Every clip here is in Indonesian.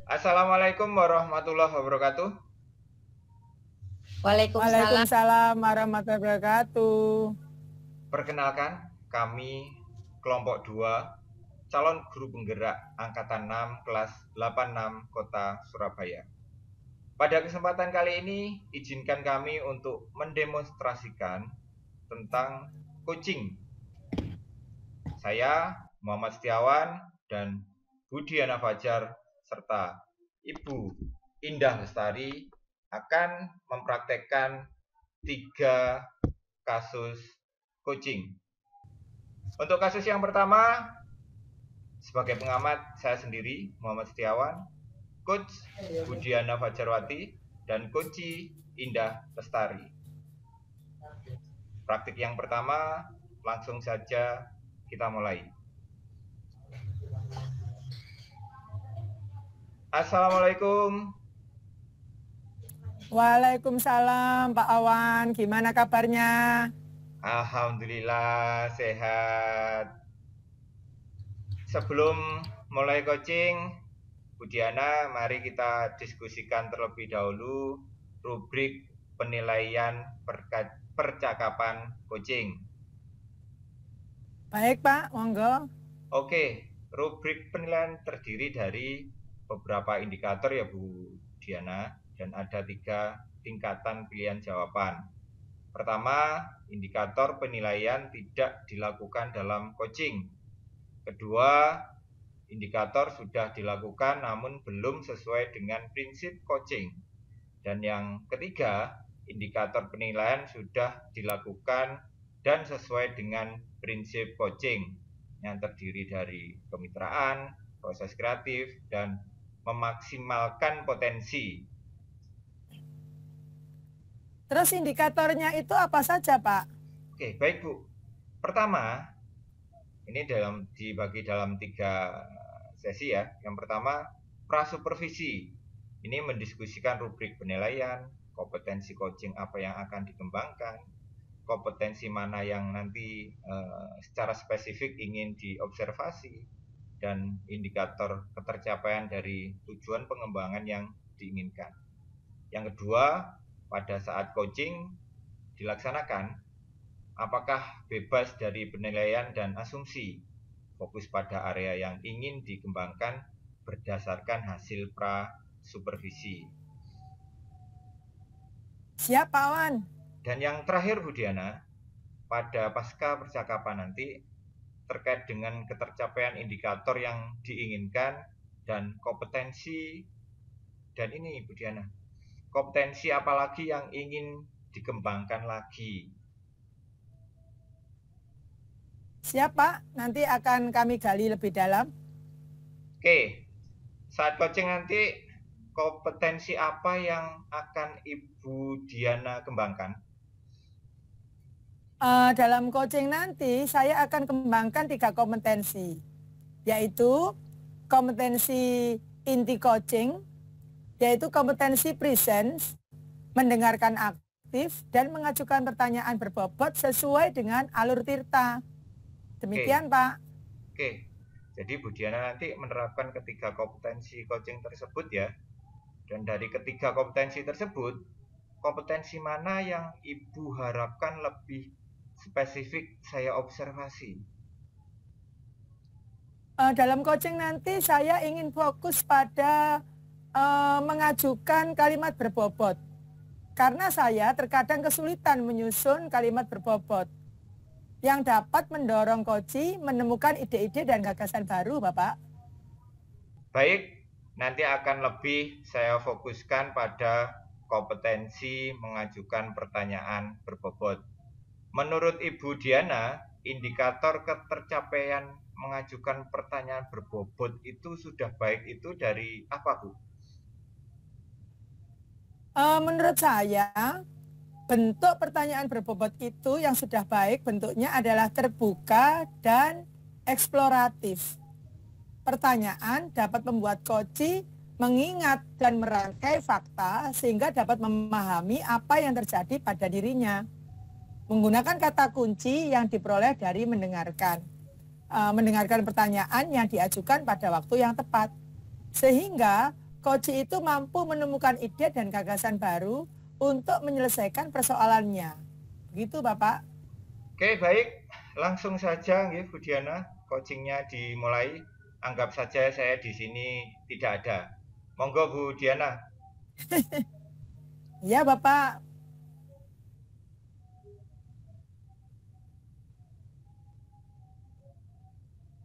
Assalamualaikum warahmatullahi wabarakatuh. Waalaikumsalam. Waalaikumsalam warahmatullahi wabarakatuh. Perkenalkan, kami kelompok 2 calon guru penggerak angkatan 6 kelas 86 Kota Surabaya. Pada kesempatan kali ini, izinkan kami untuk mendemonstrasikan tentang coaching. Saya Muhammad Setiawan dan Budiana Fajar serta Ibu Indah Lestari akan mempraktekkan 3 kasus coaching. Untuk kasus yang pertama, sebagai pengamat saya sendiri Muhammad Setiawan, Coach Budiana Fajarwati, dan Coach Indah Lestari. Praktik yang pertama, langsung saja kita mulai. Assalamualaikum. Waalaikumsalam Pak Awan, gimana kabarnya? Alhamdulillah sehat. Sebelum mulai coaching, Budiana, mari kita diskusikan terlebih dahulu rubrik penilaian percakapan coaching. Baik Pak, monggo. Oke, rubrik penilaian terdiri dari beberapa indikator ya Bu Diana, dan ada 3 tingkatan pilihan jawaban. Pertama, indikator penilaian tidak dilakukan dalam coaching. Kedua, indikator sudah dilakukan namun belum sesuai dengan prinsip coaching. Dan yang ketiga, indikator penilaian sudah dilakukan dan sesuai dengan prinsip coaching yang terdiri dari kemitraan, proses kreatif, dan memaksimalkan potensi. Terus indikatornya itu apa saja Pak? Oke, baik Bu. Pertama, ini dibagi dalam 3 sesi ya. Yang pertama, prasupervisi. Ini mendiskusikan rubrik penilaian, kompetensi coaching apa yang akan dikembangkan, kompetensi mana yang nanti secara spesifik ingin diobservasi, dan indikator ketercapaian dari tujuan pengembangan yang diinginkan. Yang kedua, pada saat coaching dilaksanakan, apakah bebas dari penilaian dan asumsi, fokus pada area yang ingin dikembangkan berdasarkan hasil pra-supervisi. Siap Pak Awan. Dan yang terakhir Bu Diana, pada pasca percakapan nanti terkait dengan ketercapaian indikator yang diinginkan dan kompetensi, dan ini Bu Diana, kompetensi apalagi yang ingin dikembangkan lagi. Siap Pak, nanti akan kami gali lebih dalam. Oke, saat coaching nanti kompetensi apa yang akan Ibu Diana kembangkan? Dalam coaching nanti saya akan kembangkan 3 kompetensi, yaitu kompetensi inti coaching, yaitu kompetensi presence, mendengarkan aktif, dan mengajukan pertanyaan berbobot sesuai dengan alur Tirta. Demikian Pak. Oke, jadi Bu Diana nanti menerapkan ketiga kompetensi coaching tersebut ya. Dan dari ketiga kompetensi tersebut, kompetensi mana yang Ibu harapkan lebih spesifik saya observasi? Dalam coaching nanti saya ingin fokus pada mengajukan kalimat berbobot. Karena saya terkadang kesulitan menyusun kalimat berbobot yang dapat mendorong coach menemukan ide-ide dan gagasan baru, Bapak. Baik, nanti akan lebih saya fokuskan pada kompetensi mengajukan pertanyaan berbobot. Menurut Ibu Diana, indikator ketercapaian mengajukan pertanyaan berbobot itu sudah baik itu dari apa, Bu? Menurut saya, bentuk pertanyaan berbobot itu yang sudah baik bentuknya adalah terbuka dan eksploratif. Pertanyaan dapat membuat coach mengingat dan merangkai fakta sehingga dapat memahami apa yang terjadi pada dirinya. Menggunakan kata kunci yang diperoleh dari mendengarkan pertanyaan yang diajukan pada waktu yang tepat. Sehingga Koji itu mampu menemukan ide dan gagasan baru untuk menyelesaikan persoalannya. Begitu, Bapak. Oke, baik. Langsung saja nggih Bu Diana, coachingnya dimulai. Anggap saja saya di sini tidak ada. Monggo Bu Diana. Ya, Bapak.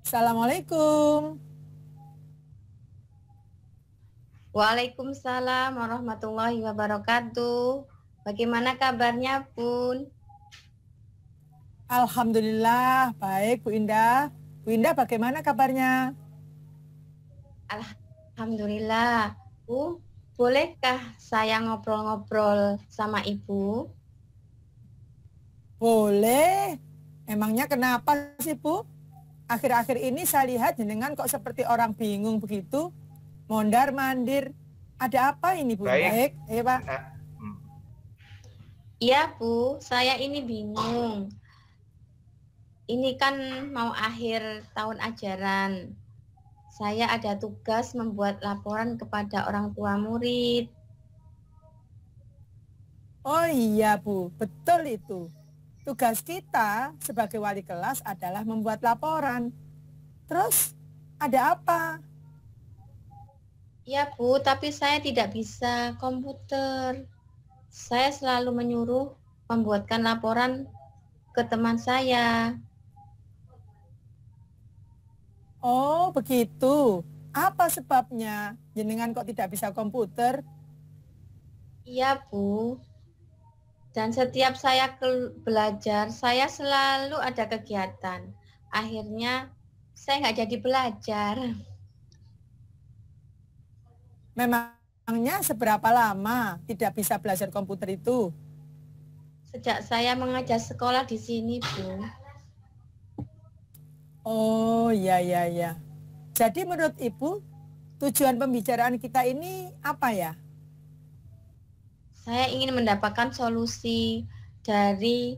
Assalamualaikum. Waalaikumsalam warahmatullahi wabarakatuh. Bagaimana kabarnya, Bun? Alhamdulillah, baik Bu Indah. Bu Indah bagaimana kabarnya? Alhamdulillah. Bu, bolehkah saya ngobrol-ngobrol sama Ibu? Boleh. Emangnya kenapa sih, Bu? Akhir-akhir ini saya lihat jenengan kok seperti orang bingung begitu. Mondar-mandir. Ada apa ini, Bu? Baik. Pak. Iya, Bu. Saya ini bingung. Ini kan mau akhir tahun ajaran. Saya ada tugas membuat laporan kepada orang tua murid. Oh iya, Bu. Betul itu. Tugas kita sebagai wali kelas adalah membuat laporan. Terus, ada apa? Ya Bu, tapi saya tidak bisa komputer. Saya selalu menyuruh membuatkan laporan ke teman saya. Oh begitu. Apa sebabnya jenengan kok tidak bisa komputer? Iya Bu. Dan setiap saya belajar, saya selalu ada kegiatan. Akhirnya saya nggak jadi belajar. Memangnya seberapa lama tidak bisa belajar komputer itu? Sejak saya mengajar sekolah di sini, Bu. Oh, ya. Jadi menurut Ibu, tujuan pembicaraan kita ini apa ya? Saya ingin mendapatkan solusi dari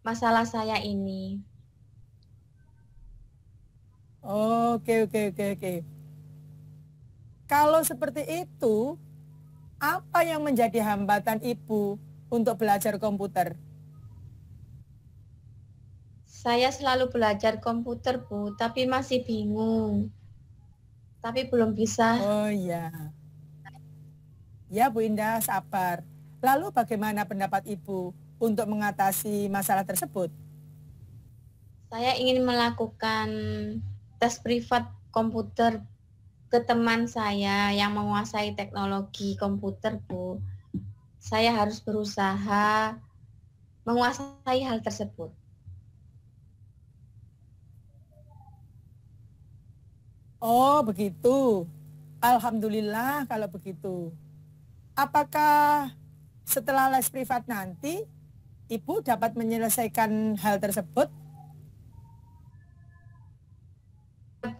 masalah saya ini. Oke. Kalau seperti itu, apa yang menjadi hambatan Ibu untuk belajar komputer? Saya selalu belajar komputer, Bu, tapi masih bingung. Tapi belum bisa. Oh iya. Ya Bu Indah, sabar. Lalu bagaimana pendapat Ibu untuk mengatasi masalah tersebut? Saya ingin melakukan tes privat komputer ke teman saya yang menguasai teknologi komputer, Bu. Saya harus berusaha menguasai hal tersebut. Oh begitu. Alhamdulillah kalau begitu. Apakah setelah les privat nanti Ibu dapat menyelesaikan hal tersebut?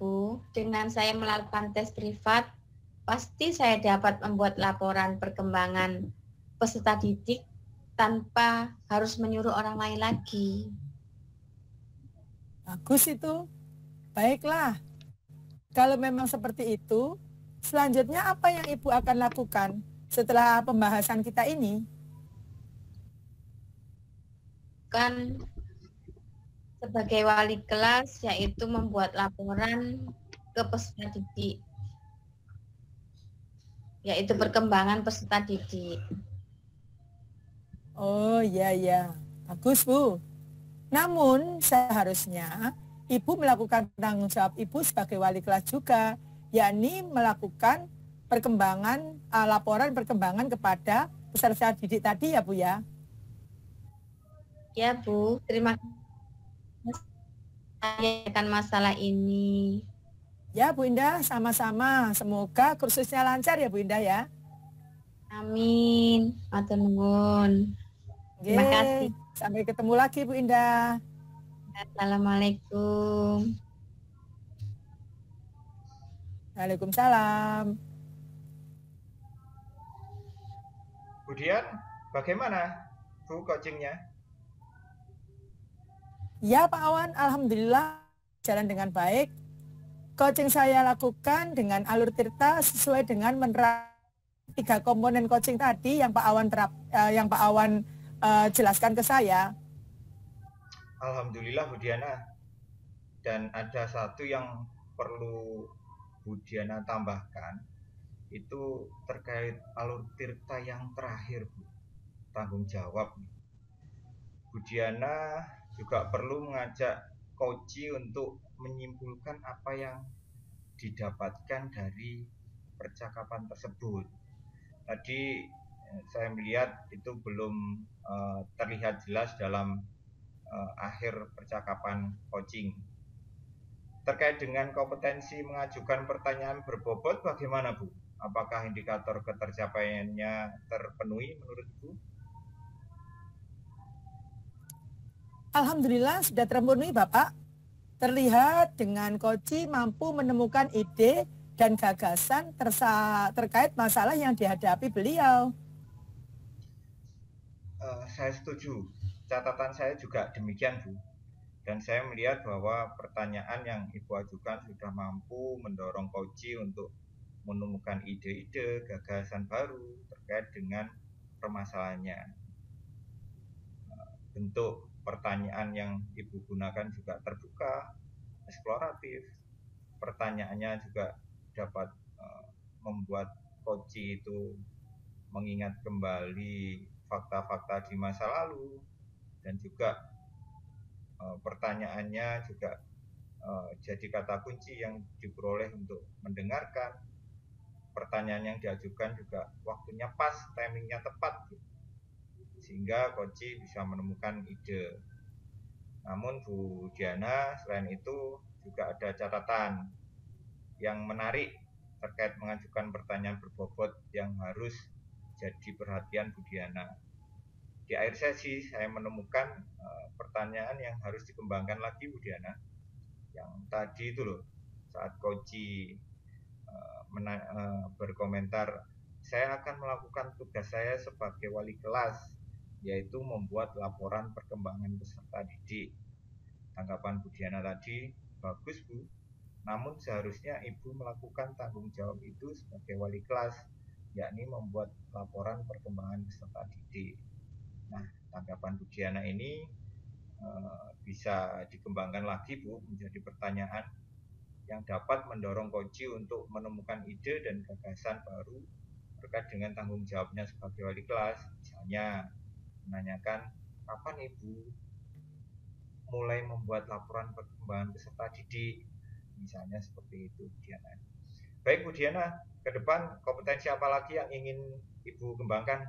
Bu, dengan saya melakukan tes privat, pasti saya dapat membuat laporan perkembangan peserta didik tanpa harus menyuruh orang lain lagi. Bagus itu. Baiklah. Kalau memang seperti itu, selanjutnya apa yang Ibu akan lakukan setelah pembahasan kita ini? Kan sebagai wali kelas, yaitu membuat laporan ke peserta didik, yaitu perkembangan peserta didik. Oh iya. Bagus Bu. Namun seharusnya Ibu melakukan tanggung jawab Ibu sebagai wali kelas juga, yakni melakukan laporan perkembangan kepada peserta didik tadi ya Bu ya. Ya Bu, terima kasih akan masalah ini. Ya Bu Indah, sama-sama. Semoga kursusnya lancar ya Bu Indah ya. Amin. Matur nuwun. Terima kasih. Sampai ketemu lagi Bu Indah. Assalamualaikum. Waalaikumsalam. Kemudian bagaimana Bu coachingnya? Ya Pak Awan, alhamdulillah jalan dengan baik. coaching saya lakukan dengan alur Tirta sesuai dengan menerapkan 3 komponen coaching tadi yang Pak Awan jelaskan ke saya. Alhamdulillah Bu Diana. Dan ada satu yang perlu Bu Diana tambahkan, itu terkait alur Tirta yang terakhir, Bu. Tanggung jawab. Bu Diana juga perlu mengajak coach untuk menyimpulkan apa yang didapatkan dari percakapan tersebut. Tadi saya melihat itu belum terlihat jelas dalam akhir percakapan coaching. Terkait dengan kompetensi mengajukan pertanyaan berbobot, bagaimana Bu? Apakah indikator ketercapaiannya terpenuhi menurut Bu? Alhamdulillah sudah terpenuhi Bapak. Terlihat dengan coach mampu menemukan ide dan gagasan terkait masalah yang dihadapi beliau. Saya setuju. Catatan saya juga demikian Bu. Dan saya melihat bahwa pertanyaan yang Ibu ajukan sudah mampu mendorong coach untuk menemukan ide-ide, gagasan baru terkait dengan permasalahannya. Bentuk pertanyaan yang Ibu gunakan juga terbuka, eksploratif. Pertanyaannya juga dapat membuat coach itu mengingat kembali fakta-fakta di masa lalu, dan juga pertanyaannya juga jadi kata kunci yang diperoleh untuk mendengarkan. Pertanyaan yang diajukan juga waktunya pas, timingnya tepat, sehingga coach bisa menemukan ide. Namun Bu Diana, selain itu juga ada catatan yang menarik terkait mengajukan pertanyaan berbobot yang harus jadi perhatian Bu Diana. Di akhir sesi saya menemukan pertanyaan yang harus dikembangkan lagi Bu Diana. Yang tadi itu loh, saat coach berkomentar, saya akan melakukan tugas saya sebagai wali kelas, yaitu membuat laporan perkembangan peserta didik. Tanggapan Bu Diana tadi bagus Bu, namun seharusnya Ibu melakukan tanggung jawab itu sebagai wali kelas, yakni membuat laporan perkembangan peserta didik. Nah, tanggapan Bu Diana ini bisa dikembangkan lagi Bu menjadi pertanyaan yang dapat mendorong coach untuk menemukan ide dan gagasan baru terkait dengan tanggung jawabnya sebagai wali kelas. Misalnya menanyakan, kapan Ibu mulai membuat laporan perkembangan peserta didik? Misalnya seperti itu Bu Diana. Baik Bu Diana, ke depan kompetensi apa lagi yang ingin Ibu kembangkan?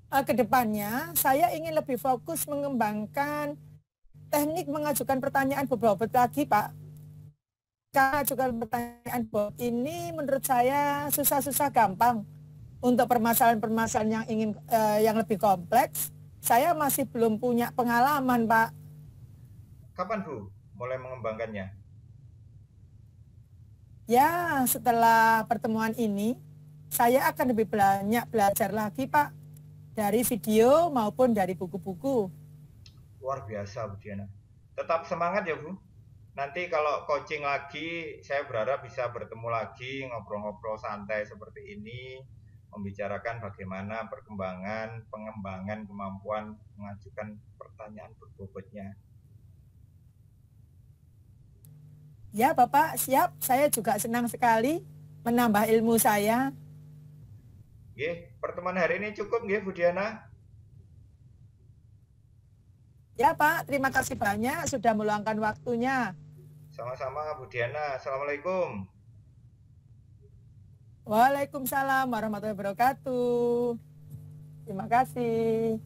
Kedepannya saya ingin lebih fokus mengembangkan teknik mengajukan pertanyaan berbobot lagi Pak. Karena ajukan pertanyaan berbobot ini menurut saya susah-susah gampang. Untuk permasalahan-permasalahan yang lebih kompleks, saya masih belum punya pengalaman Pak. Kapan Bu mulai mengembangkannya? Ya, setelah pertemuan ini, saya akan lebih banyak belajar lagi Pak. Dari video maupun dari buku-buku. Luar biasa Bu Diana. Tetap semangat ya Bu. Nanti kalau coaching lagi, saya berharap bisa bertemu lagi, ngobrol-ngobrol santai seperti ini, membicarakan bagaimana pengembangan kemampuan mengajukan pertanyaan berbobotnya. Ya Bapak, siap. Saya juga senang sekali menambah ilmu saya. Pertemuan hari ini cukup Bu Diana? Ya Pak, terima kasih banyak sudah meluangkan waktunya. Sama-sama Bu Diana. Assalamualaikum. Waalaikumsalam warahmatullahi wabarakatuh. Terima kasih.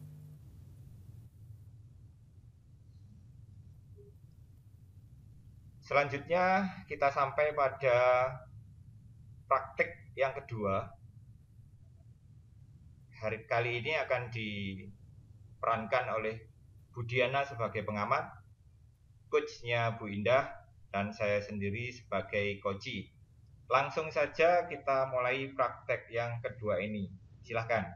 Selanjutnya kita sampai pada praktik yang kedua. Hari kali ini akan diperankan oleh Bu Diana sebagai pengamat, coachnya Bu Indah, dan saya sendiri sebagai coach. Langsung saja kita mulai praktek yang kedua ini. Silahkan.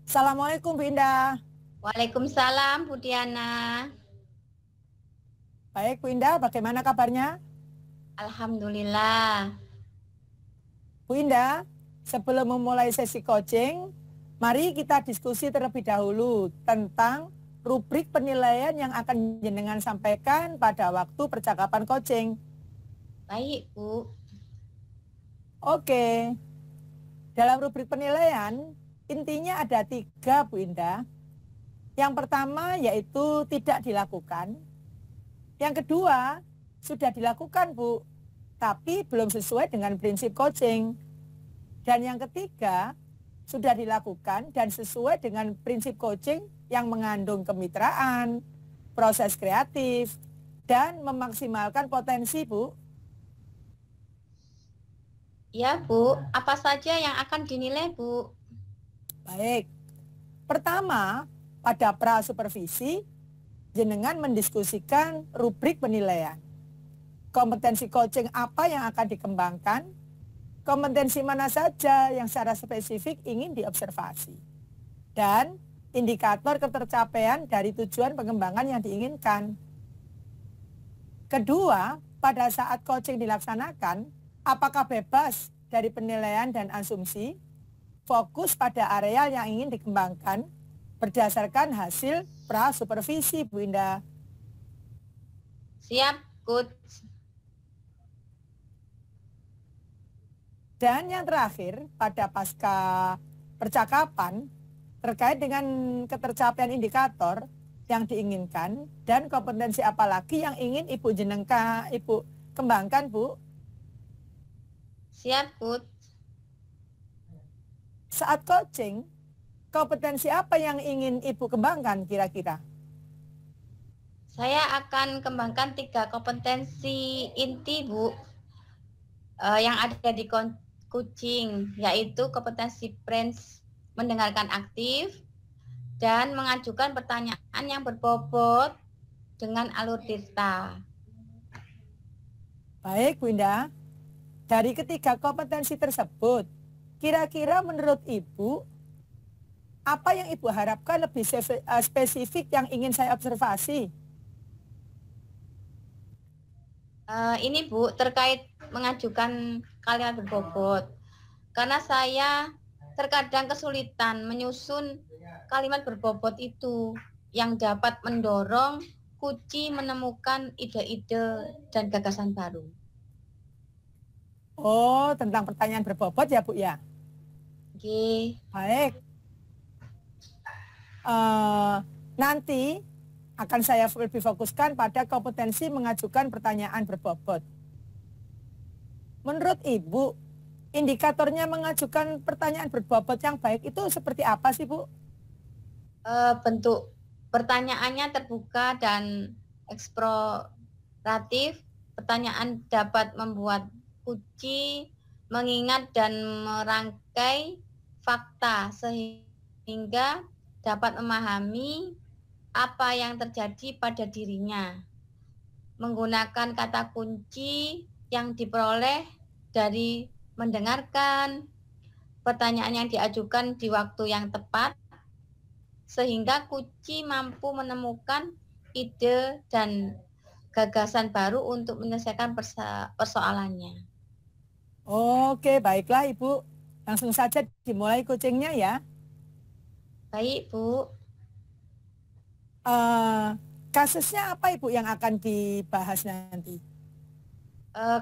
Assalamualaikum Bu Indah. Waalaikumsalam Bu Diana. Baik, Bu Indah, bagaimana kabarnya? Alhamdulillah. Bu Indah, sebelum memulai sesi coaching, mari kita diskusi terlebih dahulu tentang rubrik penilaian yang akan jenengan sampaikan pada waktu percakapan coaching. Baik, Bu. Oke, dalam rubrik penilaian, intinya ada 3, Bu Indah. Yang pertama yaitu tidak dilakukan. Yang kedua, sudah dilakukan, Bu, tapi belum sesuai dengan prinsip coaching. Dan yang ketiga, sudah dilakukan dan sesuai dengan prinsip coaching yang mengandung kemitraan, proses kreatif, dan memaksimalkan potensi, Bu. Ya, Bu. Apa saja yang akan dinilai, Bu? Baik. Pertama, pada pra-supervisi, jenengan mendiskusikan rubrik penilaian. Kompetensi coaching apa yang akan dikembangkan? Kompetensi mana saja yang secara spesifik ingin diobservasi? Dan indikator ketercapaian dari tujuan pengembangan yang diinginkan. Kedua, pada saat coaching dilaksanakan, apakah bebas dari penilaian dan asumsi? Fokus pada areal yang ingin dikembangkan berdasarkan hasil pra-supervisi, Bu Indah. Siap, Coach. Dan yang terakhir, pada pasca percakapan terkait dengan ketercapaian indikator yang diinginkan dan kompetensi apa lagi yang ingin Ibu kembangkan, Bu? Siap, Coach. Saat coaching, kompetensi apa yang ingin Ibu kembangkan kira-kira? Saya akan kembangkan 3 kompetensi inti, Bu, yang ada di coaching, yaitu kompetensi Prince mendengarkan aktif dan mengajukan pertanyaan yang berbobot dengan alur dikta. Baik, Bu Indah. Dari ketiga kompetensi tersebut, kira-kira menurut Ibu, apa yang Ibu harapkan lebih spesifik yang ingin saya observasi? Ini, Bu, terkait mengajukan kalimat berbobot. Karena saya terkadang kesulitan menyusun kalimat berbobot itu yang dapat mendorong Kuci menemukan ide-ide dan gagasan baru. Oh, tentang pertanyaan berbobot ya, Bu ya? Oke. Baik. Nanti akan saya lebih fokuskan pada kompetensi mengajukan pertanyaan berbobot. Menurut Ibu, indikatornya mengajukan pertanyaan berbobot yang baik itu seperti apa sih, Bu? Bentuk pertanyaannya terbuka dan eksploratif. Pertanyaan dapat membuat Kuci mengingat dan merangkai fakta sehingga dapat memahami apa yang terjadi pada dirinya. Menggunakan kata kunci yang diperoleh dari mendengarkan pertanyaan yang diajukan di waktu yang tepat, sehingga Kuci mampu menemukan ide dan gagasan baru untuk menyelesaikan persoalannya. Oke, baiklah Ibu. Langsung saja dimulai coachingnya ya. Baik, Bu. Kasusnya apa Ibu yang akan dibahas nanti?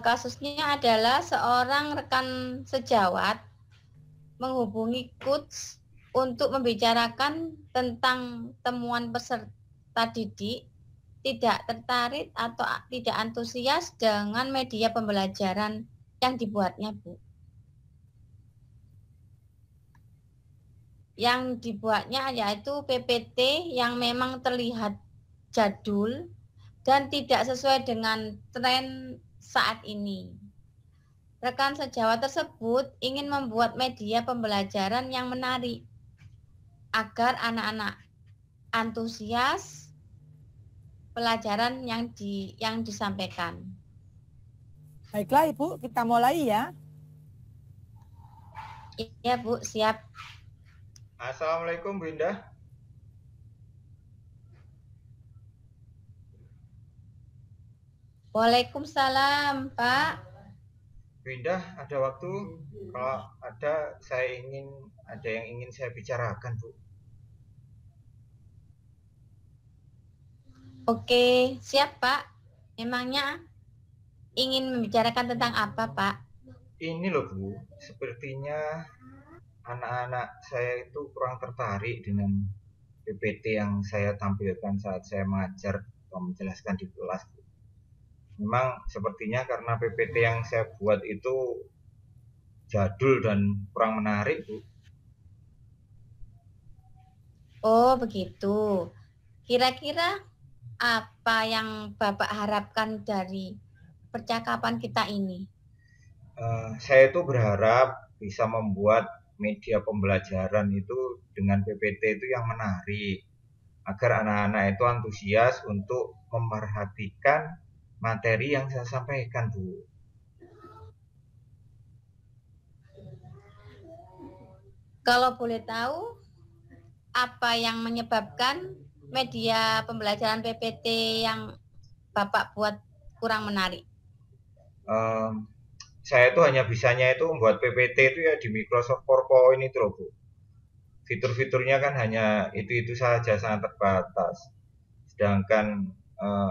Kasusnya adalah seorang rekan sejawat menghubungi coach untuk membicarakan tentang temuan peserta didik tidak tertarik atau tidak antusias dengan media pembelajaran yang dibuatnya, Bu. Yang dibuatnya yaitu PPT yang memang terlihat jadul dan tidak sesuai dengan tren saat ini. Rekan sejawat tersebut ingin membuat media pembelajaran yang menarik agar anak-anak antusias pelajaran yang disampaikan. Baiklah Ibu, kita mulai ya. Iya, Bu, siap. Assalamualaikum Bu Indah. Waalaikumsalam, Pak. Bu Indah, ada waktu? Kalau ada, ada yang ingin saya bicarakan, Bu. Oke, siap, Pak. Emangnya ingin membicarakan tentang apa, Pak? Ini loh, Bu, sepertinya anak-anak saya itu kurang tertarik dengan PPT yang saya tampilkan saat saya mengajar atau menjelaskan di kelas. Memang sepertinya karena PPT yang saya buat itu jadul dan kurang menarik, Bu. Oh, begitu. Kira-kira apa yang Bapak harapkan dari percakapan kita ini? Saya itu berharap bisa membuat media pembelajaran itu dengan PPT itu yang menarik, agar anak-anak itu antusias untuk memperhatikan materi yang saya sampaikan, Bu. Kalau boleh tahu, apa yang menyebabkan media pembelajaran PPT yang Bapak buat kurang menarik? Saya itu hanya bisanya itu membuat PPT itu ya di Microsoft PowerPoint itu loh, Bu. Fitur-fiturnya kan hanya itu saja, sangat terbatas. Sedangkan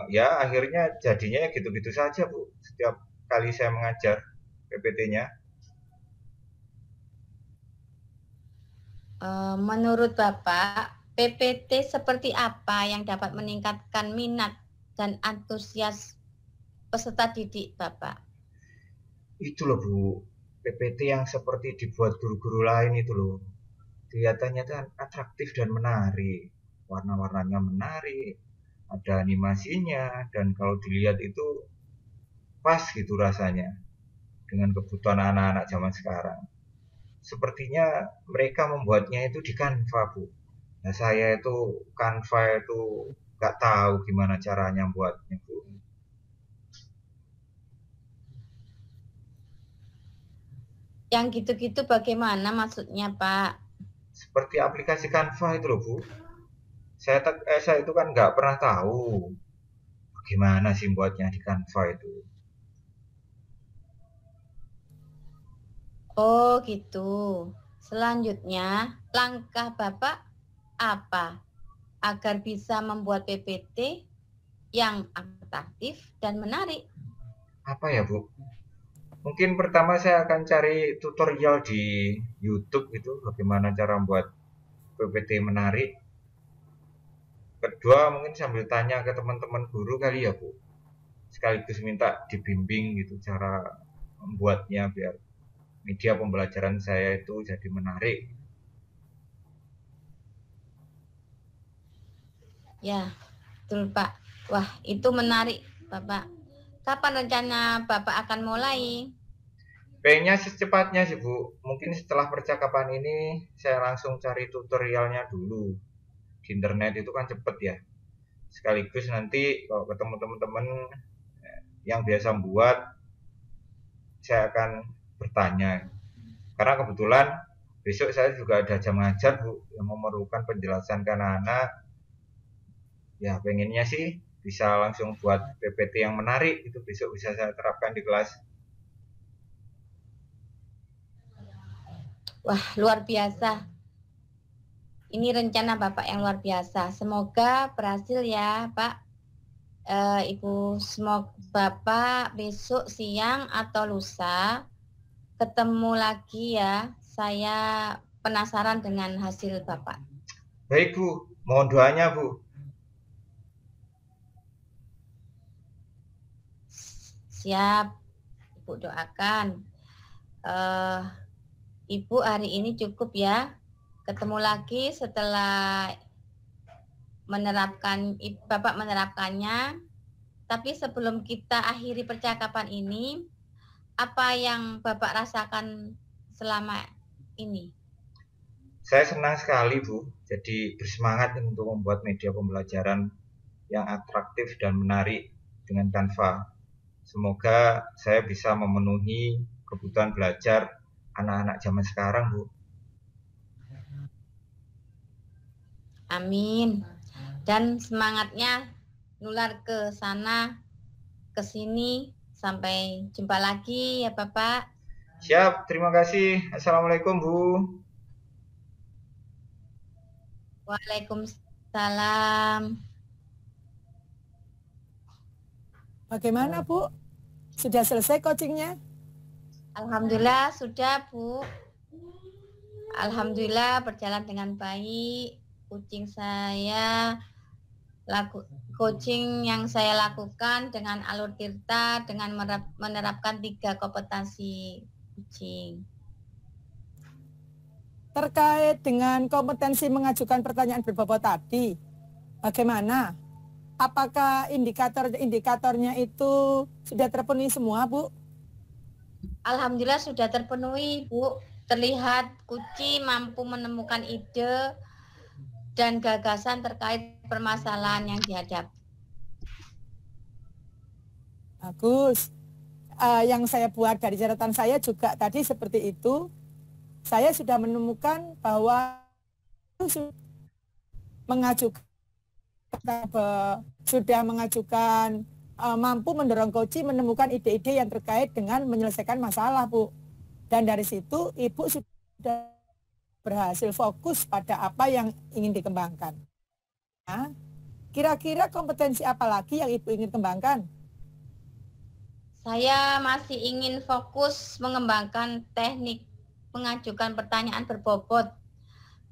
ya akhirnya jadinya gitu-gitu saja, Bu. Setiap kali saya mengajar PPT-nya. Menurut Bapak, PPT seperti apa yang dapat meningkatkan minat dan antusias peserta didik Bapak? Itu loh, Bu. PPT yang seperti dibuat guru-guru lain itu loh. Kelihatannya kan atraktif dan menarik. Warna-warnanya menarik, ada animasinya, dan kalau dilihat itu pas gitu rasanya dengan kebutuhan anak-anak zaman sekarang. Sepertinya mereka membuatnya itu di Canva, Bu. Nah, saya itu Canva itu nggak tahu gimana caranya buatnya, Bu. Yang gitu-gitu bagaimana maksudnya, Pak? Seperti aplikasi Canva itu loh, Bu. Saya itu kan nggak pernah tahu bagaimana sih buatnya di Canva itu. Oh, gitu. Selanjutnya, langkah Bapak apa agar bisa membuat PPT yang atraktif dan menarik? Apa ya, Bu? Mungkin pertama saya akan cari tutorial di YouTube itu bagaimana cara membuat PPT menarik. Kedua, mungkin sambil tanya ke teman-teman guru kali ya, Bu. Sekaligus minta dibimbing gitu cara membuatnya biar media pembelajaran saya itu jadi menarik. Ya, betul Pak. Wah, itu menarik Bapak. Kapan rencana Bapak akan mulai? Kayaknya secepatnya sih, Bu. Mungkin setelah percakapan ini saya langsung cari tutorialnya dulu. Di internet itu kan cepet ya. Sekaligus nanti kalau ketemu teman-teman yang biasa buat, saya akan bertanya. Karena kebetulan besok saya juga ada jam ngajar, Bu, yang memerlukan penjelasan ke anak-anak. Ya, pengennya sih bisa langsung buat PPT yang menarik, itu besok bisa saya terapkan di kelas. Wah, luar biasa. Ini rencana Bapak yang luar biasa. Semoga berhasil ya, Pak. Ibu, semoga Bapak besok siang atau lusa ketemu lagi ya. Saya penasaran dengan hasil Bapak. Baik, Bu. Mohon doanya, Bu. Siap, Ibu doakan. Ibu hari ini cukup ya. Ketemu lagi setelah Bapak menerapkannya. Tapi sebelum kita akhiri percakapan ini, apa yang Bapak rasakan selama ini? Saya senang sekali, Bu. Jadi bersemangat untuk membuat media pembelajaran yang atraktif dan menarik dengan Canva. Semoga saya bisa memenuhi kebutuhan belajar anak-anak zaman sekarang, Bu. Amin. Dan semangatnya nular ke sana ke sini. Sampai jumpa lagi ya Bapak. Siap, terima kasih. Assalamualaikum Bu. Waalaikumsalam. Bagaimana Bu? Sudah selesai coachingnya? Alhamdulillah sudah Bu. Alhamdulillah berjalan dengan baik. Coaching yang saya lakukan dengan alur tirta dengan menerapkan 3 kompetensi coaching. Terkait dengan kompetensi mengajukan pertanyaan berbobot tadi, bagaimana? Apakah indikator-indikatornya itu sudah terpenuhi semua, Bu? Alhamdulillah sudah terpenuhi, Bu. Terlihat Kuci mampu menemukan ide dan gagasan terkait permasalahan yang dihadapi. Bagus. Yang saya buat dari catatan saya juga tadi seperti itu. Saya sudah menemukan bahwa mengajukan mampu mendorong coach menemukan ide-ide yang terkait dengan menyelesaikan masalah, Bu. Dan dari situ Ibu sudah berhasil fokus pada apa yang ingin dikembangkan. Nah, kira-kira kompetensi apa lagi yang Ibu ingin kembangkan? Saya masih ingin fokus mengembangkan teknik mengajukan pertanyaan berbobot.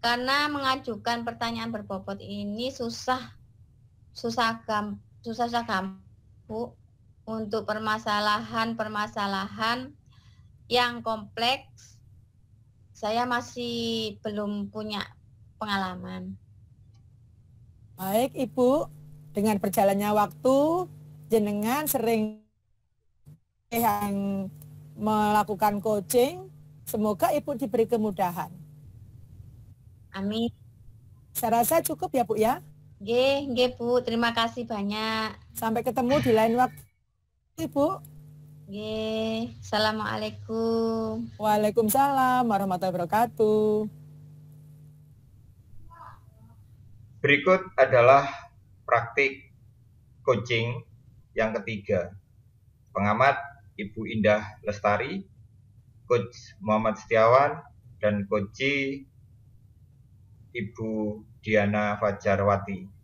Karena mengajukan pertanyaan berbobot ini susah Bu, untuk permasalahan yang kompleks. Saya masih belum punya pengalaman. Baik Ibu, dengan berjalannya waktu, jenengan sering yang melakukan coaching, semoga Ibu diberi kemudahan. Amin. Saya rasa cukup ya Bu ya. Nggih Bu, terima kasih banyak. Sampai ketemu di lain waktu Ibu. Nggih, Assalamualaikum. Waalaikumsalam warahmatullahi wabarakatuh. Berikut adalah praktik coaching yang ketiga. Pengamat Ibu Indah Lestari, Coach Muhammad Setiawan, dan Coach Ibu Diana Fajarwati.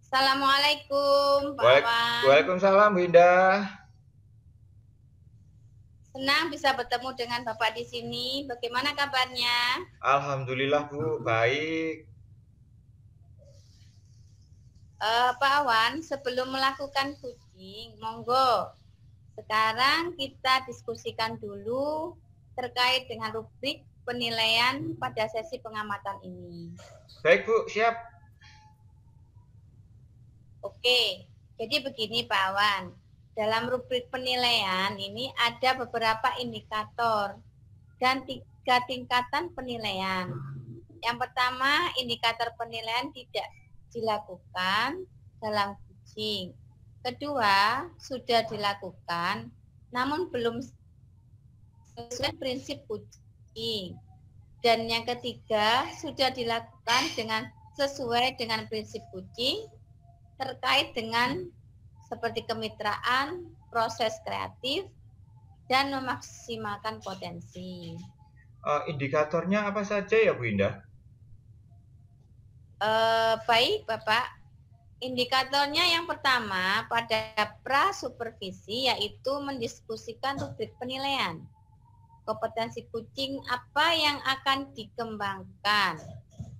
Assalamualaikum Pak Wan. Waalaikumsalam Bu Indah. Senang bisa bertemu dengan Bapak di sini. Bagaimana kabarnya? Alhamdulillah Bu, baik. Pak Wan, sebelum melakukan coaching, monggo. Sekarang kita diskusikan dulu terkait dengan rubrik penilaian pada sesi pengamatan ini. Baik Bu, siap. Oke, jadi begini Pak Wan. Dalam rubrik penilaian ini ada beberapa indikator dan 3 tingkatan penilaian. Yang pertama, indikator penilaian tidak dilakukan dalam coaching. Kedua, sudah dilakukan namun belum sesuai prinsip coaching. Dan yang ketiga, sudah dilakukan sesuai dengan prinsip coaching terkait dengan seperti kemitraan, proses kreatif, dan memaksimalkan potensi. Indikatornya apa saja ya Bu Indah? Baik Bapak, indikatornya yang pertama pada pra-supervisi yaitu mendiskusikan rubrik penilaian. Kompetensi coaching apa yang akan dikembangkan?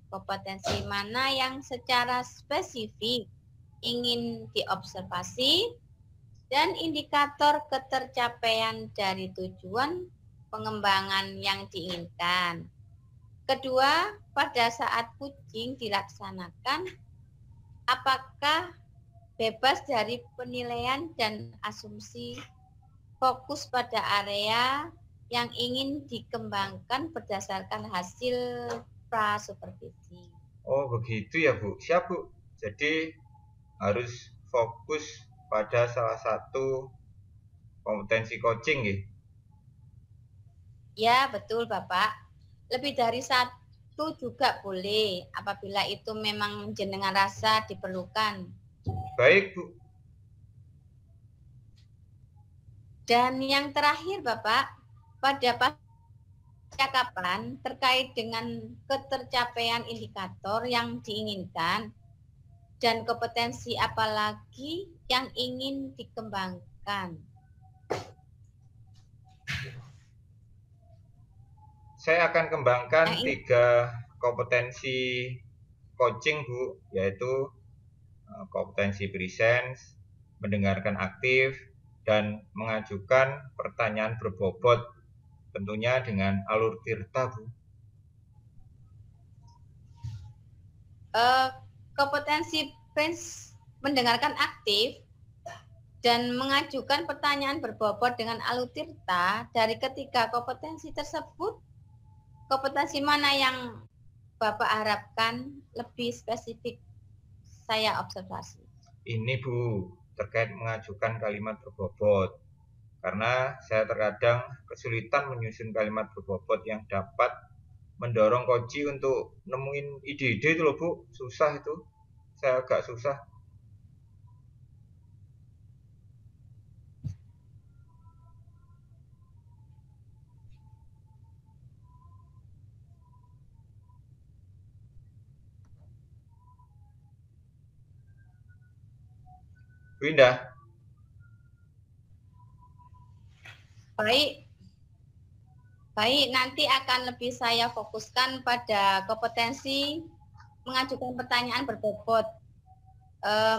Kompetensi mana yang secara spesifik ingin diobservasi, dan indikator ketercapaian dari tujuan pengembangan yang diinginkan. Kedua, pada saat coaching dilaksanakan, apakah bebas dari penilaian dan asumsi, fokus pada area yang ingin dikembangkan berdasarkan hasil pra-supervisi. Oh begitu ya Bu, siap Bu. Jadi harus fokus pada salah satu kompetensi coaching ya? Ya betul Bapak, lebih dari satu juga boleh apabila itu memang jenengan rasa diperlukan. Baik, Bu. Dan yang terakhir, Bapak, pada percakapan terkait dengan ketercapaian indikator yang diinginkan dan kompetensi apalagi yang ingin dikembangkan. Saya akan kembangkan 3 kompetensi coaching, Bu, yaitu kompetensi presence, mendengarkan aktif, dan mengajukan pertanyaan berbobot, tentunya dengan alur tirta, Bu. Kompetensi mendengarkan aktif dan mengajukan pertanyaan berbobot dengan alur tirta, dari ketiga kompetensi tersebut, kompetensi mana yang Bapak harapkan lebih spesifik saya observasi? Ini, Bu, terkait mengajukan kalimat berbobot. Karena saya terkadang kesulitan menyusun kalimat berbobot yang dapat mendorong coach untuk nemuin ide-ide itu loh, Bu. Susah itu. Saya agak susah. Bu Indah. Baik, nanti akan lebih saya fokuskan pada kompetensi mengajukan pertanyaan berbobot.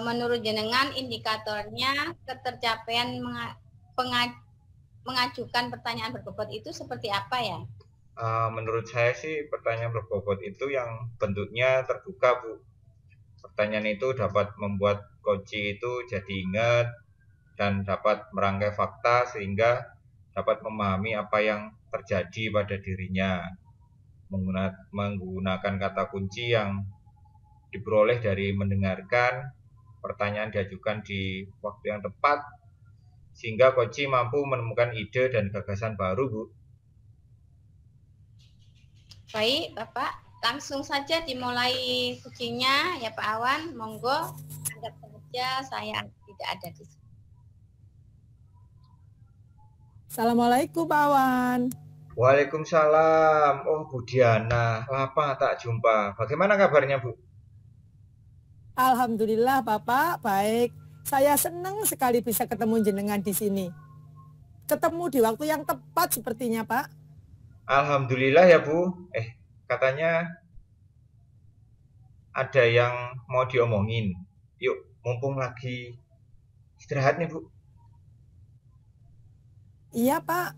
Menurut jenengan indikatornya ketercapaian mengajukan pertanyaan berbobot itu seperti apa ya? Menurut saya sih pertanyaan berbobot itu yang bentuknya terbuka, Bu. Pertanyaan itu dapat membuat coach itu jadi ingat dan dapat merangkai fakta sehingga dapat memahami apa yang terjadi pada dirinya, menggunakan kata kunci yang diperoleh dari mendengarkan, pertanyaan diajukan di waktu yang tepat, sehingga coach mampu menemukan ide dan gagasan baru, Bu. Baik, Bapak, langsung saja dimulai coachingnya ya Pak Awan, monggo, anggap saja saya tidak ada di sini. Assalamualaikum Pak Awan. Waalaikumsalam. Oh, Bu Diana, lama tak jumpa. Bagaimana kabarnya, Bu? Alhamdulillah Bapak, baik. Saya senang sekali bisa ketemu jenengan di sini. Ketemu di waktu yang tepat sepertinya, Pak. Alhamdulillah ya, Bu. Katanya ada yang mau diomongin. Yuk, mumpung lagi istirahat nih, Bu. Iya, Pak.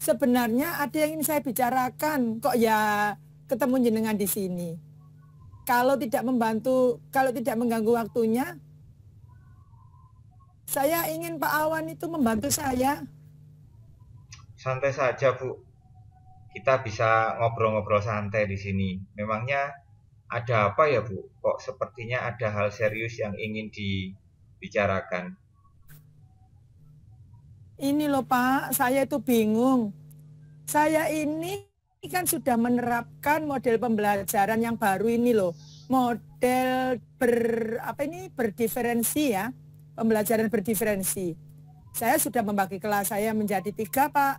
Sebenarnya ada yang ingin saya bicarakan. Kok ya ketemu jenengan di sini. Kalau tidak membantu, kalau tidak mengganggu waktunya, saya ingin Pak Awan itu membantu saya. Santai saja, Bu. Kita bisa ngobrol-ngobrol santai di sini. Memangnya ada apa ya, Bu? Kok sepertinya ada hal serius yang ingin dibicarakan? Ini loh Pak, saya itu bingung. Saya ini kan sudah menerapkan model pembelajaran yang baru ini loh. Model berdiferensi ya. Pembelajaran berdiferensi. Saya sudah membagi kelas saya menjadi 3 Pak.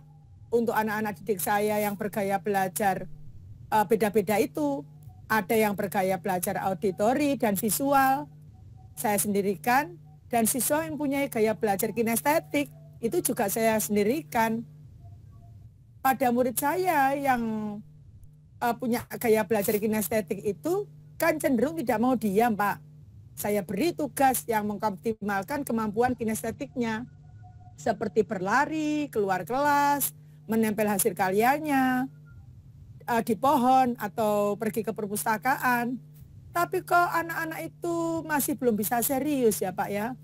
Untuk anak-anak didik saya yang bergaya belajar beda-beda itu. Ada yang bergaya belajar auditori dan visual. Saya sendirikan. Dan siswa yang punya gaya belajar kinestetik. Itu juga saya sendirikan. Pada murid saya yang punya gaya belajar kinestetik itu kan cenderung tidak mau diam, Pak. Saya beri tugas yang mengoptimalkan kemampuan kinestetiknya. Seperti berlari, keluar kelas, menempel hasil karyanya di pohon atau pergi ke perpustakaan. Tapi kok anak-anak itu masih belum bisa serius ya, Pak ya.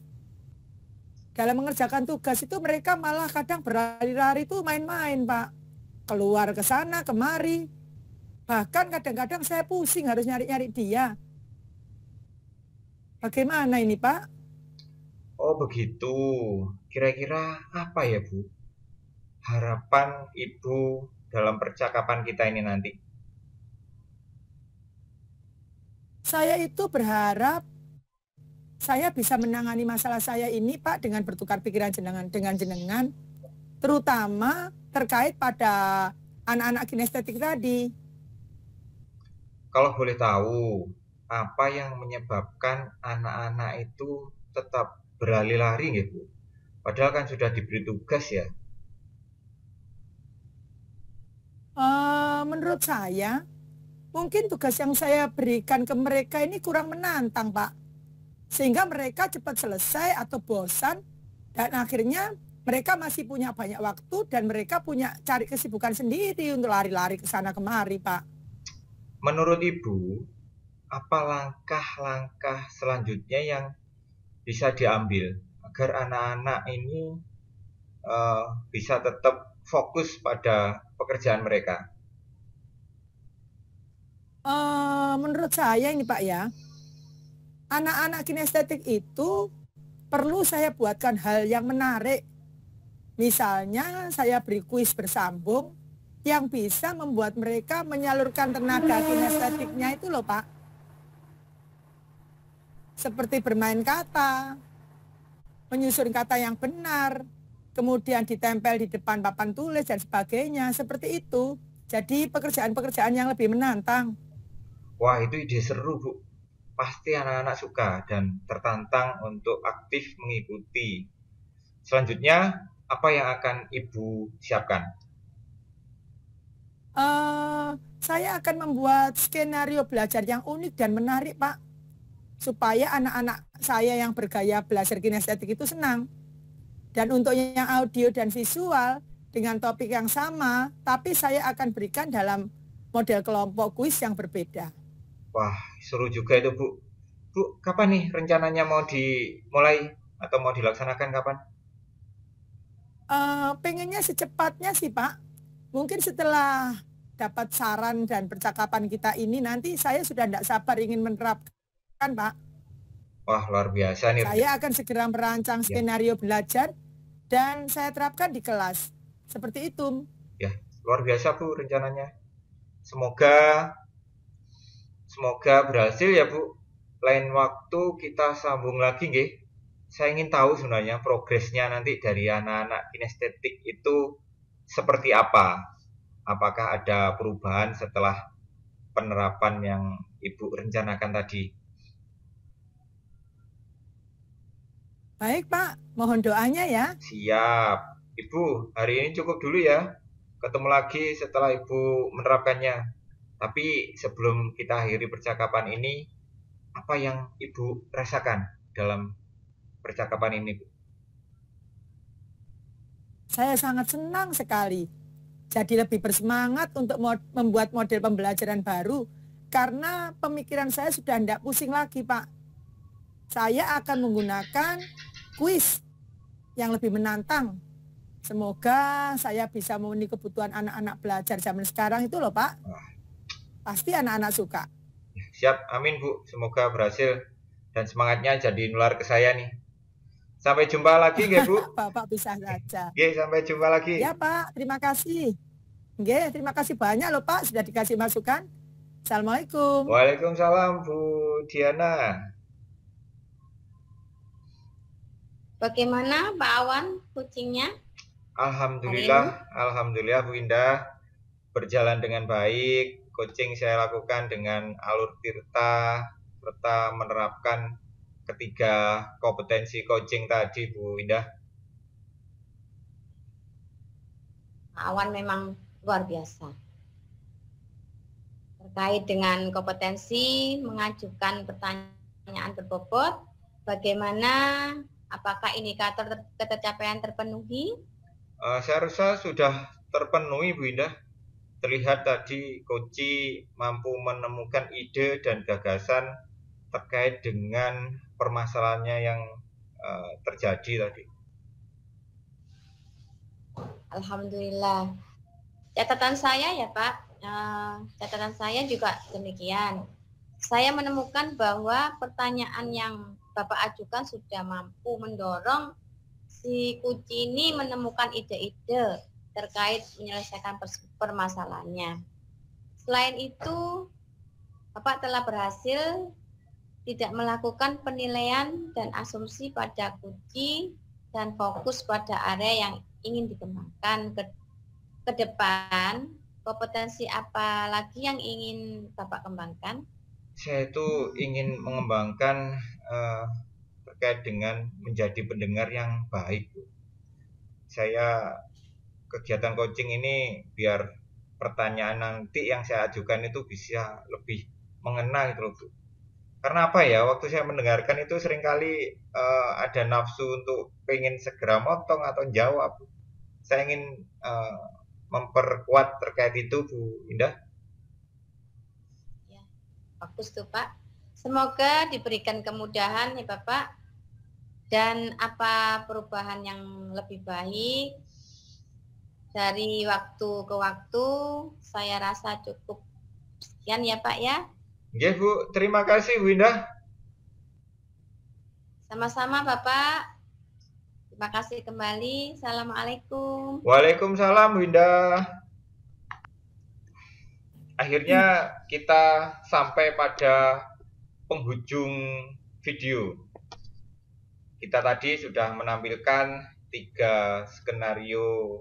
Dalam mengerjakan tugas itu mereka malah kadang berlari-lari itu main-main, Pak. Keluar ke sana, kemari. Bahkan kadang-kadang saya pusing harus nyari-nyari dia. Bagaimana ini, Pak? Oh, begitu. Kira-kira apa ya, Bu? Harapan Ibu dalam percakapan kita ini nanti? Saya itu berharap saya bisa menangani masalah saya ini Pak dengan bertukar pikiran dengan jenengan, terutama terkait pada anak-anak kinestetik tadi. Kalau boleh tahu, apa yang menyebabkan anak-anak itu tetap berlari lari nggih, Bu? Padahal kan sudah diberi tugas ya. Menurut saya, mungkin tugas yang saya berikan ke mereka ini kurang menantang, Pak. Sehingga mereka cepat selesai atau bosan, dan akhirnya mereka masih punya banyak waktu dan mereka punya cari kesibukan sendiri untuk lari-lari ke sana kemari, Pak. Menurut Ibu, apa langkah-langkah selanjutnya yang bisa diambil agar anak-anak ini bisa tetap fokus pada pekerjaan mereka? Menurut saya ini Pak ya, anak-anak kinestetik itu perlu saya buatkan hal yang menarik. Misalnya saya beri kuis bersambung yang bisa membuat mereka menyalurkan tenaga kinestetiknya itu loh Pak. Seperti bermain kata, menyusun kata yang benar, kemudian ditempel di depan papan tulis dan sebagainya, seperti itu. Jadi pekerjaan-pekerjaan yang lebih menantang. Wah, itu ide seru, Bu. Pasti anak-anak suka dan tertantang untuk aktif mengikuti. Selanjutnya, apa yang akan Ibu siapkan? Saya akan membuat skenario belajar yang unik dan menarik, Pak. Supaya anak-anak saya yang bergaya belajar kinestetik itu senang. Dan untuk yang audio dan visual, dengan topik yang sama, tapi saya akan berikan dalam model kelompok kuis yang berbeda. Wah, seru juga itu, Bu. Bu, kapan nih rencananya mau dimulai atau mau dilaksanakan kapan? Pengennya secepatnya sih, Pak. Mungkin setelah dapat saran dan percakapan kita ini, nanti saya sudah tidak sabar ingin menerapkan, Pak. Wah, luar biasa nih. Saya akan segera merancang skenario belajar dan saya terapkan di kelas. Seperti itu. Ya, luar biasa, Bu, rencananya. Semoga berhasil ya, Bu. Lain waktu kita sambung lagi, nggih. Saya ingin tahu sebenarnya progresnya nanti dari anak-anak kinestetik itu seperti apa. Apakah ada perubahan setelah penerapan yang Ibu rencanakan tadi? Baik, Pak. Mohon doanya ya. Siap. Ibu, hari ini cukup dulu ya. Ketemu lagi setelah Ibu menerapkannya. Tapi sebelum kita akhiri percakapan ini, apa yang Ibu rasakan dalam percakapan ini, Bu? Saya sangat senang sekali. Jadi lebih bersemangat untuk membuat model pembelajaran baru karena pemikiran saya sudah tidak pusing lagi, Pak. Saya akan menggunakan kuis yang lebih menantang. Semoga saya bisa memenuhi kebutuhan anak-anak belajar zaman sekarang itu loh, Pak. Pasti anak-anak suka. Siap, amin, Bu. Semoga berhasil dan semangatnya jadi nular ke saya nih. Sampai jumpa lagi, nggih, Bu? Bapak bisa saja. Nggih, sampai jumpa lagi. Ya, Pak. Terima kasih. Nggih, terima kasih banyak loh, Pak. Sudah dikasih masukan. Assalamualaikum. Waalaikumsalam, Bu Diana. Bagaimana Pak Awan kucingnya? Alhamdulillah Bu Indah, berjalan dengan baik. Coaching saya lakukan dengan alur tirta serta menerapkan ketiga kompetensi coaching tadi, Bu Indah. Pak Awan memang luar biasa. Terkait dengan kompetensi mengajukan pertanyaan berbobot, bagaimana, apakah indikator ketercapaian terpenuhi? Saya rasa sudah terpenuhi, Bu Indah. Terlihat tadi Koci mampu menemukan ide dan gagasan terkait dengan permasalahannya yang terjadi tadi. Alhamdulillah. Catatan saya ya Pak, catatan saya juga demikian. Saya menemukan bahwa pertanyaan yang Bapak ajukan sudah mampu mendorong si Kuci ini menemukan ide-ide terkait menyelesaikan permasalahannya. Selain itu, Bapak telah berhasil tidak melakukan penilaian dan asumsi pada kunci dan fokus pada area yang ingin dikembangkan. Ke depan, kompetensi apa lagi yang ingin Bapak kembangkan? Saya itu ingin mengembangkan terkait dengan menjadi pendengar yang baik, Bu. Saya kegiatan coaching ini biar pertanyaan nanti yang saya ajukan itu bisa lebih mengena gitu loh, Bu. Karena apa ya, waktu saya mendengarkan itu seringkali ada nafsu untuk pengen segera motong atau jawab. Saya ingin memperkuat terkait itu, Bu Indah. Ya, bagus tuh Pak. Semoga diberikan kemudahan nih Bapak dan apa perubahan yang lebih baik dari waktu ke waktu. Saya rasa cukup sekian ya Pak ya. Oke Bu, terima kasih Bu Indah. Sama-sama Bapak. Terima kasih kembali. Assalamualaikum. Waalaikumsalam Bu Indah. Akhirnya kita sampai pada penghujung video. Kita tadi sudah menampilkan 3 skenario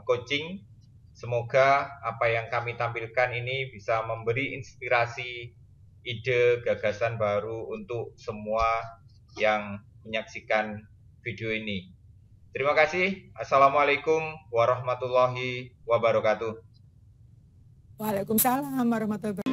coaching. Semoga apa yang kami tampilkan ini bisa memberi inspirasi, ide, gagasan baru untuk semua yang menyaksikan video ini. Terima kasih. Assalamualaikum warahmatullahi wabarakatuh. Waalaikumsalam warahmatullahi wabarakatuh.